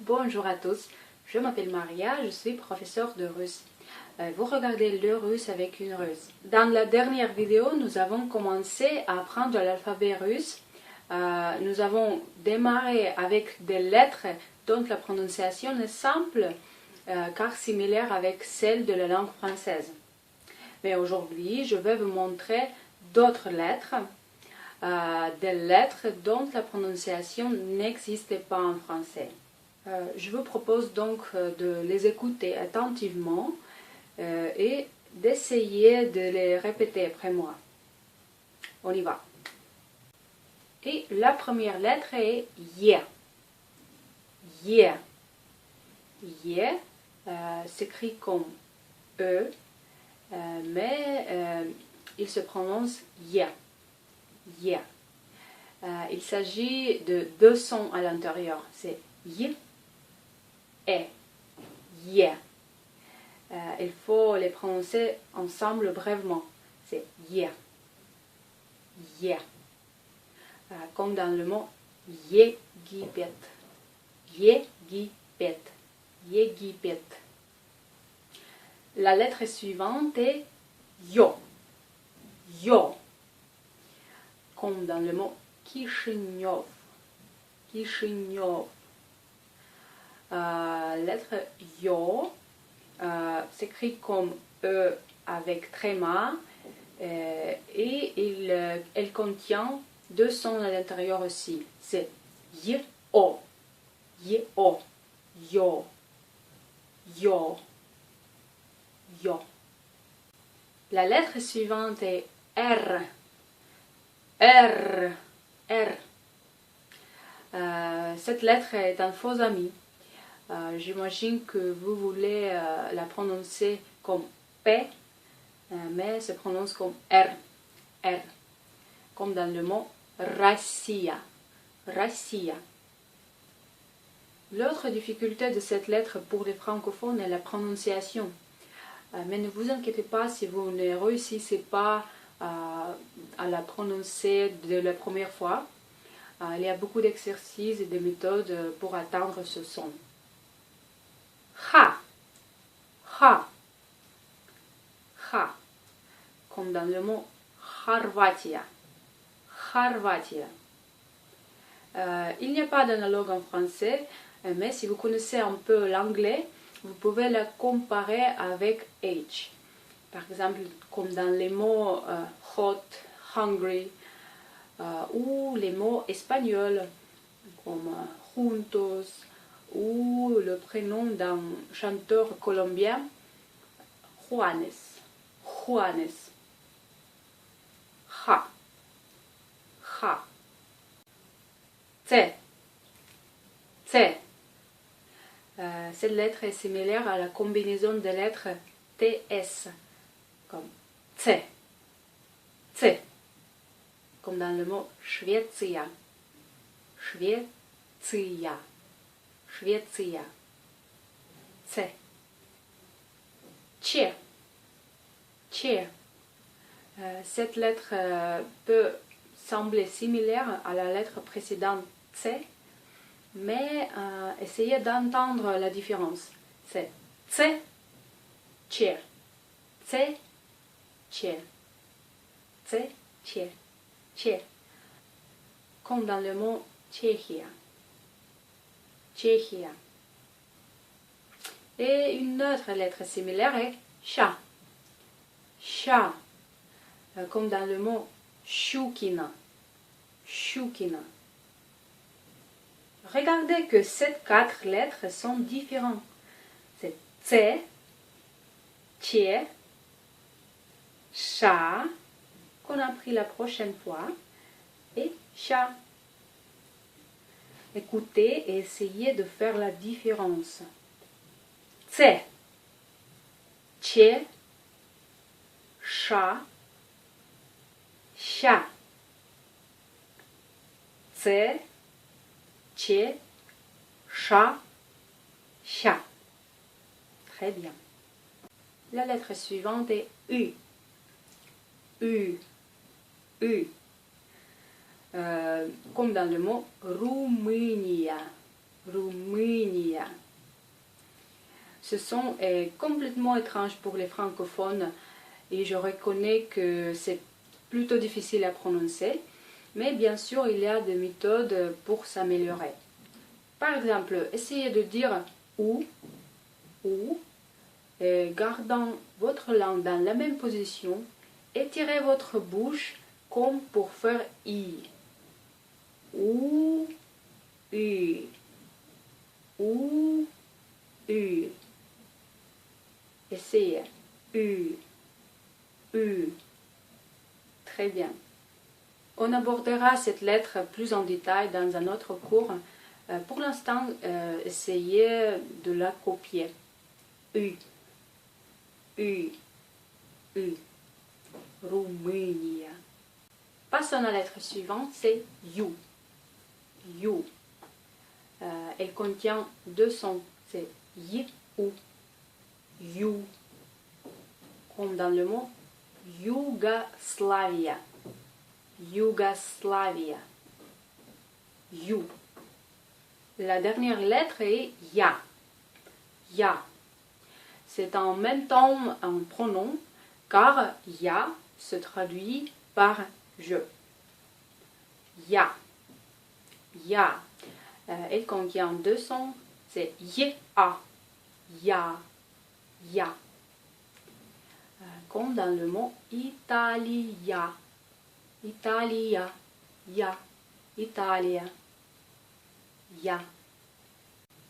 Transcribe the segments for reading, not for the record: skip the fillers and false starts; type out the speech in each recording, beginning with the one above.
Bonjour à tous, je m'appelle Maria, je suis professeure de russe. Vous regardez le russe avec une russe. Dans la dernière vidéo, nous avons commencé à apprendre l'alphabet russe. Nous avons démarré avec des lettres dont la prononciation est simple car similaire avec celle de la langue française. Mais aujourd'hui, je vais vous montrer d'autres lettres, des lettres dont la prononciation n'existe pas en français. Je vous propose donc de les écouter attentivement et d'essayer de les répéter après moi. On y va. Et la première lettre est Y. Y. Y s'écrit comme E, mais il se prononce Y. Y. Il s'agit de deux sons à l'intérieur. C'est Y et Y. Il faut les prononcer ensemble brièvement. C'est Y. Y. Comme dans le mot Египет. Египет. Египет. La lettre suivante est Yo. Yo. Comme dans le mot Кишинев. Кишинев. Lettre Yo s'écrit comme E avec tréma et elle contient deux sons à l'intérieur aussi. C'est Y-O. Y-O. Yo. Yo. Yo. La lettre suivante est R. R. R. Cette lettre est un faux ami. J'imagine que vous voulez la prononcer comme P, mais se prononce comme R. R. Comme dans le mot Россия. Россия. L'autre difficulté de cette lettre pour les francophones est la prononciation. Mais ne vous inquiétez pas si vous ne réussissez pas à la prononcer de la première fois. Il y a beaucoup d'exercices et de méthodes pour atteindre ce son. Ha. Ha. Ha. Comme dans le mot Хорватия. Хорватия. Il n'y a pas d'analogue en français, mais si vous connaissez un peu l'anglais, vous pouvez la comparer avec H. Par exemple, comme dans les mots hot, hungry, ou les mots espagnols, comme juntos, ou le prénom d'un chanteur colombien, Juanes. Juanes. Ha. Ha. T. T. Cette lettre est similaire à la combinaison des lettres TS, comme T. T. Comme dans le mot Швеция. Швеция. Швеция. T. Ч. Ч. Cette lettre peut sembler similaire à la lettre précédente C, mais essayez d'entendre la différence. C'est C, Ч. C, Ч. C, Ч. Ч. Comme dans le mot Tchéquia. Tchéquia. Et une autre lettre similaire est Ch. Ch. Comme dans le mot Щукина. Щукина. Regardez que ces quatre lettres sont différentes. C'est C, Tché, Cha, qu'on a pris la prochaine fois, et Cha. Écoutez et essayez de faire la différence. C, Tché, Cha, Cha. C, Tché, Cha, Cha. Très bien. La lettre suivante est U. U. U. Comme dans le mot Roumania. Roumania. Ce son est complètement étrange pour les francophones et je reconnais que c'est plutôt difficile à prononcer, mais bien sûr il y a des méthodes pour s'améliorer. Par exemple, essayez de dire ou, gardant votre langue dans la même position, étirez votre bouche comme pour faire i. Ou, u, ou, u. Essayez. U, u. Très bien. On abordera cette lettre plus en détail dans un autre cours. Pour l'instant, essayez de la copier. U, U, U. Roumania. Passons à la lettre suivante, c'est You. You. Elle contient deux sons, c'est Y ou You. Comme dans le mot Yougoslavia. Yougoslavia. You. La dernière lettre est Ya. Ya. C'est en même temps un pronom car Ya se traduit par je. Ya. Ya. Elle contient deux sons, c'est Y-A. Ya. Ya. Comme dans le mot Italia. Italia. Ya. Italia. Ya.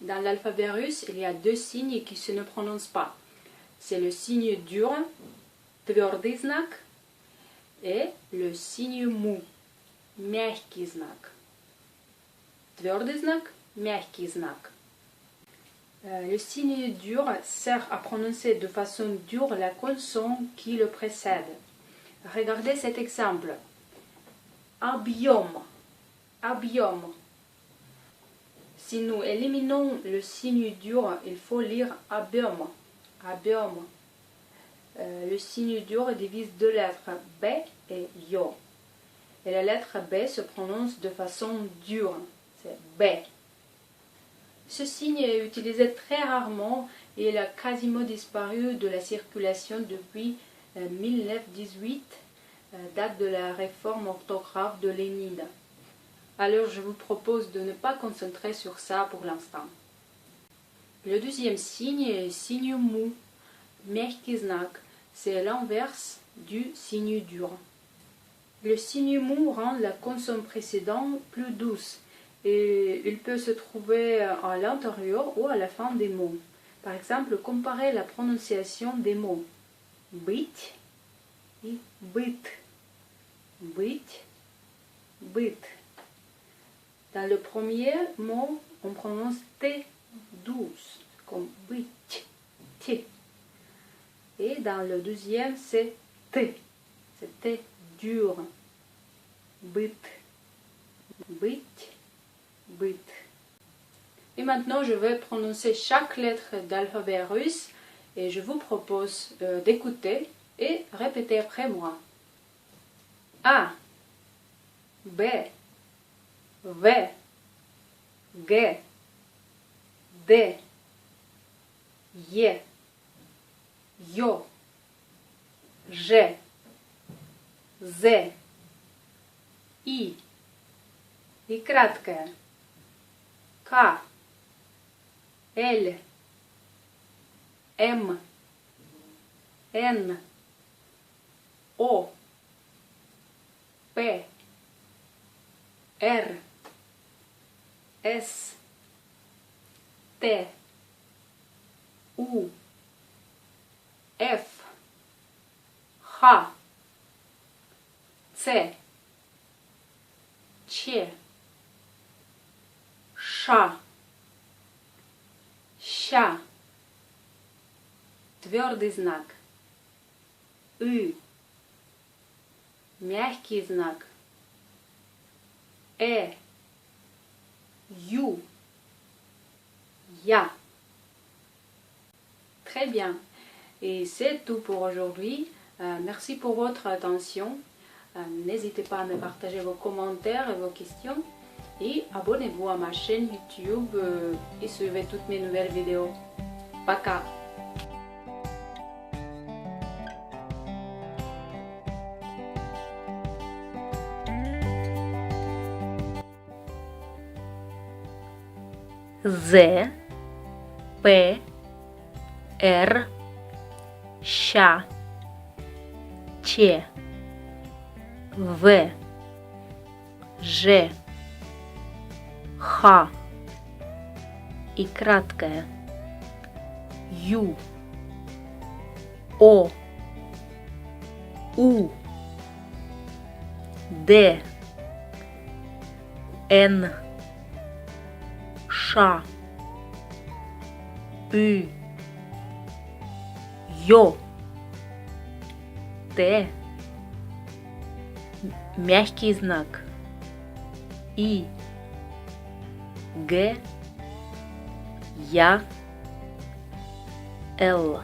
Dans l'alphabet russe, il y a deux signes qui ne prononcent pas. C'est le signe dur, твердый знак, et le signe mou, мягкий знак. Твердый знак, мягкий знак. Le signe dur sert à prononcer de façon dure la consonne qui le précède. Regardez cet exemple. Объем, объем. Si nous éliminons le signe dur, il faut lire объем, объем. Le signe dur divise deux lettres, B et Yo. Et la lettre B se prononce de façon dure, c'est B. Ce signe est utilisé très rarement et il a quasiment disparu de la circulation depuis 1918, date de la réforme orthographe de Lénine. Alors je vous propose de ne pas concentrer sur ça pour l'instant. Le deuxième signe est signe mou, мягкий знак. C'est l'inverse du signe dur. Le signe mou rend la consonne précédente plus douce et il peut se trouver à l'intérieur ou à la fin des mots. Par exemple, comparez la prononciation des mots быть et быт. Быть, быт. Dans le premier mot, on prononce T douce, comme быть, T. Et dans le deuxième, c'est T. C'est T dur. Быт, быть, быт. Et maintenant, je vais prononcer chaque lettre d'alphabet russe et je vous propose d'écouter et répéter après moi. A, B, V, G, D, Е, Ё, Ж, З, И, и краткое, К, Л, М, Н, О, П, Р, С, Т, У, Ф, Х, Ц, Ч, Ш, Ща, твердый знак, Ы, мягкий знак, Ю, Ya. Très bien. Et c'est tout pour aujourd'hui. Merci pour votre attention. N'hésitez pas à me partager vos commentaires et vos questions. Et abonnez-vous à ma chaîne YouTube et suivez toutes mes nouvelles vidéos. Пока! З, П, Р, Щ, Ч, В, Ж, Х и краткое Ю, О, У, Д, Н, Ш, Ü, Ё, Т, мягкий знак И, Г, Я, Л.